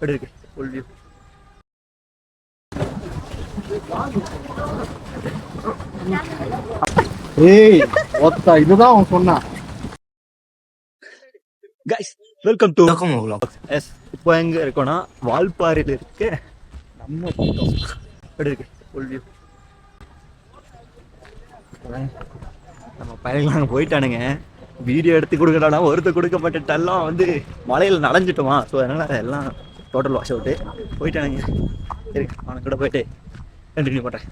எப்படி இருக்கு full view. ஏய் ஒத்தா இதுதான் அவன் சொன்னான். கைஸ் வெல்கம் டு எஸ். இப்போ எங்க இருக்கோம்னா வால்பாறையில் இருக்க நம்ம தோட்டம். எப்படி இருக்கு ஃபுல் வியூ. நம்ம பையன்கள் அங்கே போயிட்டானுங்க. வீடியோ எடுத்து கொடுக்கறா ஒருத்தர் கொடுக்க மாட்டேட்டெல்லாம் வந்து மலையில் நனைஞ்சிட்டோமா. ஸோ அதனால் எல்லாம் டோட்டல் வாஷ் அவுட்டு போயிட்டானுங்க. சரி அவனுக்கு கூட போயிட்டு கண்டினியூ பண்ணுறேன்.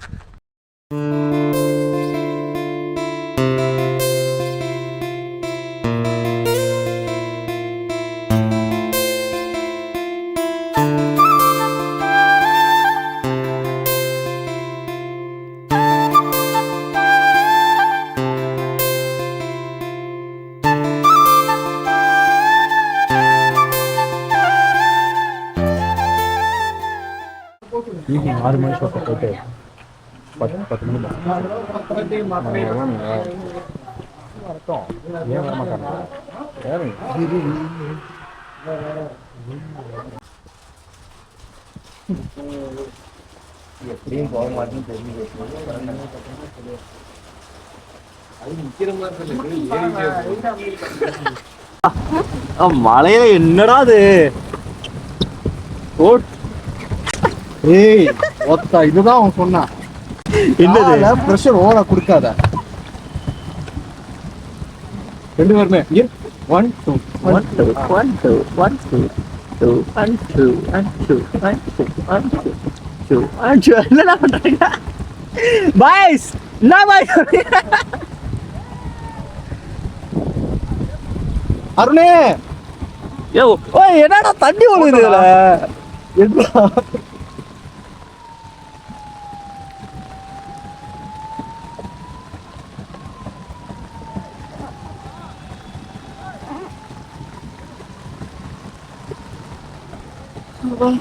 ஈவினிங் 6 மணி ஷோ போயிட்டு 10 மணி வரட்டும். ஏன் வர மாட்டாங்க? எப்படியும் போக மாட்டேன்னு தெரிஞ்சு மலையில என்னடா அது. ஏய் ஒத்தா இதுதான் அவன் சொன்னான். என்னது பிரஷர் ஓவரா கொடுக்காத. ரெண்டு பேருமே 1 2 1 2 1 2 1 2 2 1 2 1 2 1 2 1 2 1 2 என்னடா பண்றீங்க பாய்ஸ்? என்ன பாய்ஸ்? அருணே யோ ஓய் என்னடா தண்ணி ஒழுகுது இதுல? என்ன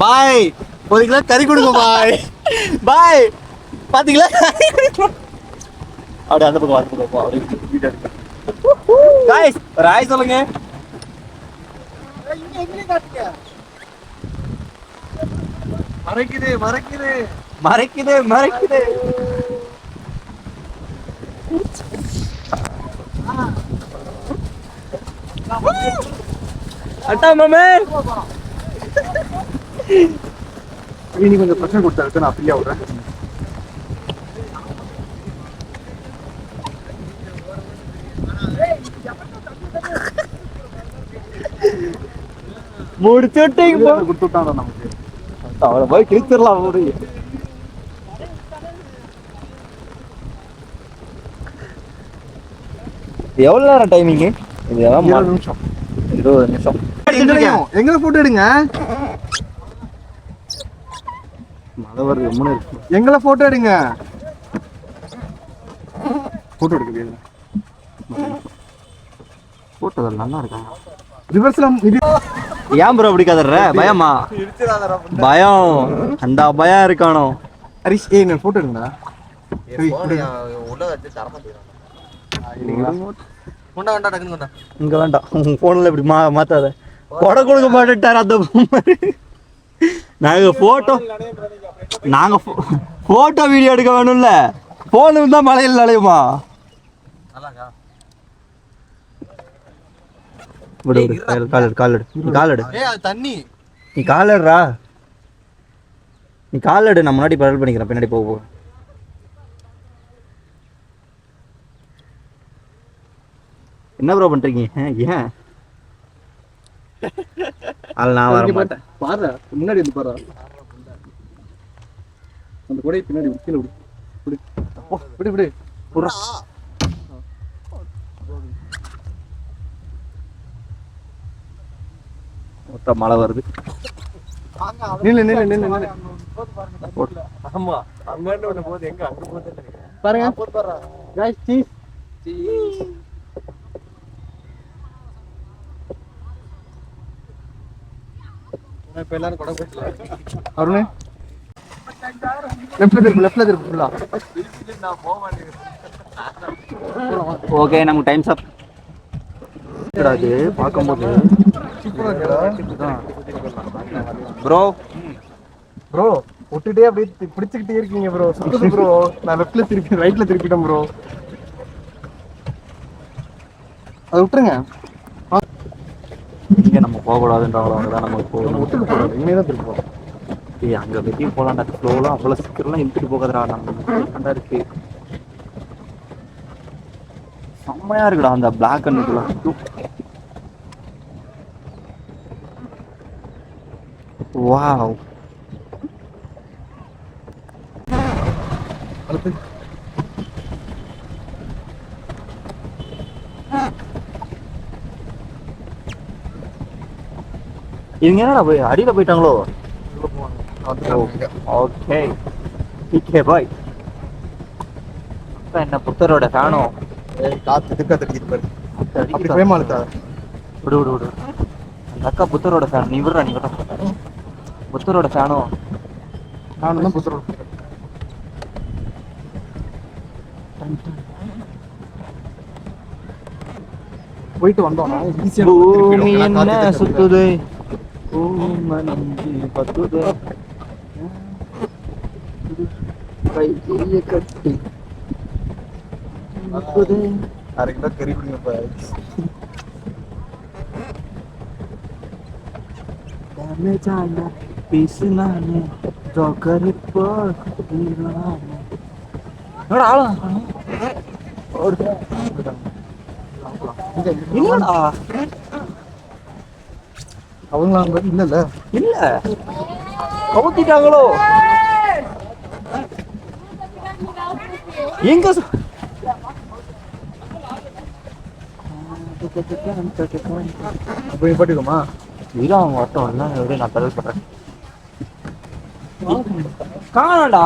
பாய் ஒரு கிலோ கறி கொடுங்க பாய். பாய் பாத்தீங்களா? அப்படியே அந்த பக்கம் வந்து போ. அப்படியே गाइस ஒரு ஹாய் சொல்லுங்க. மறைக்குது மறைக்குது மறைக்குது மறைக்குது. அட்டா மாமே நீ கொஞ்சம் பிரச்சனை கொடுத்தா நான் ஃப்ரீயா விடுறேன். முடிச்சுட்டீங்க கொடுத்துட்டான் நமக்கு. அவளை போய் கிழிச்சிடலாம். ஒரு எவ்வளவு நேரம் டைமிங்கு? இது 20 நிமிஷம் 20 நிமிஷம். எங்களை போட்டோ எடுங்க. மழை வருது ரொம்ப இருக்கு. எங்களை போட்டோ எடுங்க. போட்டோ எடுக்க போட்டோ நல்லா இருக்காங்க. ரிவர்ஸ்ல ஏன் ப்ரோ அப்படி கதற? பயமா? பயம் அந்த பயம் இருக்கானோ. ஹரிஷ் ஏய் நான் போட்டோ எடுங்க. இங்க வேண்டாம். போன்ல இப்படி மாத்தாத. கொடை கொடுக்க மாட்டேட்டாரு அந்த. நாங்க போட்டோ வீடியோ எடுக்க வேணும்ல. போன் இருந்தா மலையில் நலையுமா? தண்ணி நீ காலடுறா. நீ காலடு. நான் முன்னாடி பரவல் பண்ணிக்கிறேன். பின்னாடி போக என்ன ப்ரோ பண்றீங்க? ஏன் அது நான் வர மாட்டேன். பாரு முன்னாடி வந்து பாரு. அந்த கொடை பின்னாடி கீழே விடு. விடு விடு விடு. மொத்த மழை வருது. நில்லு நில்லு நில்லு நில்லு. ஆமா அங்க ஒண்ணு போகுது. எங்க அங்க போகுது பாருங்க. Guys cheese cheese. நான் இப்ப எல்லாரும் கொடை போட்டுல. அருணே லெஃப்ட்ல திருப்பு ஃபுல்லா. நான் போக மாட்டேன். ஓகே நமக்கு டைம்ஸ் அப். அது பார்க்கும்போது சூப்பரா இருக்குடா. ப்ரோ ப்ரோ விட்டுட்டே அப்படியே பிடிச்சிக்கிட்டே இருக்கீங்க ப்ரோ. சுத்துது ப்ரோ. நான் லெஃப்ட்ல திருப்பி ரைட்ல திருப்பிட்டேன் ப்ரோ. அதை விட்டுருங்க. இங்கே நம்ம போகக்கூடாதுன்றாங்களோ அவங்க தான் நமக்கு நம்ம போகணும். விட்டுட்டு போறோம். இனிமே தான் திருப்போம். ஏய் அங்கே வெட்டி போகலான்டா. ஃப்ளோலாம் அவ்வளோ சீக்கிரம்லாம் இழுத்துட்டு போகாதடா. நம்ம கண்டா இருக்கு. செம்மையா இருக்குடா அந்த பிளாக் அண்ட் வாவ். அடுத்து இவங்க என்னடா போய் அடியில் போயிட்டாங்களோ? உள்ள போவாங்க. வந்துட்டாங்க. Okay okay bye. என்ன புத்தரோட ஃபேனோ? ஏய், காத்து திருக்கா தடிக்குது பாரு. அப்படி பிரேமா இருக்காது. விடு விடு விடு. அந்த அக்கா புத்தரோட ஃபேன். நீ விடுறா நீ விடுறா. புத்தரோட ஃபேனோ? நானும் தான் புத்தரோட போயிட்டு வந்தோம்னா ஈஸியா பூமி என்ன சுத்துது, பூமி பத்துது, கையை கட்டி சுத்துது. அரை கிலோ கறி கொடுங்க இப்ப. டேமேஜான பீஸ் நானு, ஜோக்கர் இப்போ என்னடா ஆளும் இல்லடா அவங்க அங்க இல்ல இல்ல கவுத்திட்டாங்களோ? எங்க போய் பாட்டுக்கோமா. இல்ல அவங்க வரட்டும். இல்லை எப்படி நான் பெடல் பண்றேன். காணடா.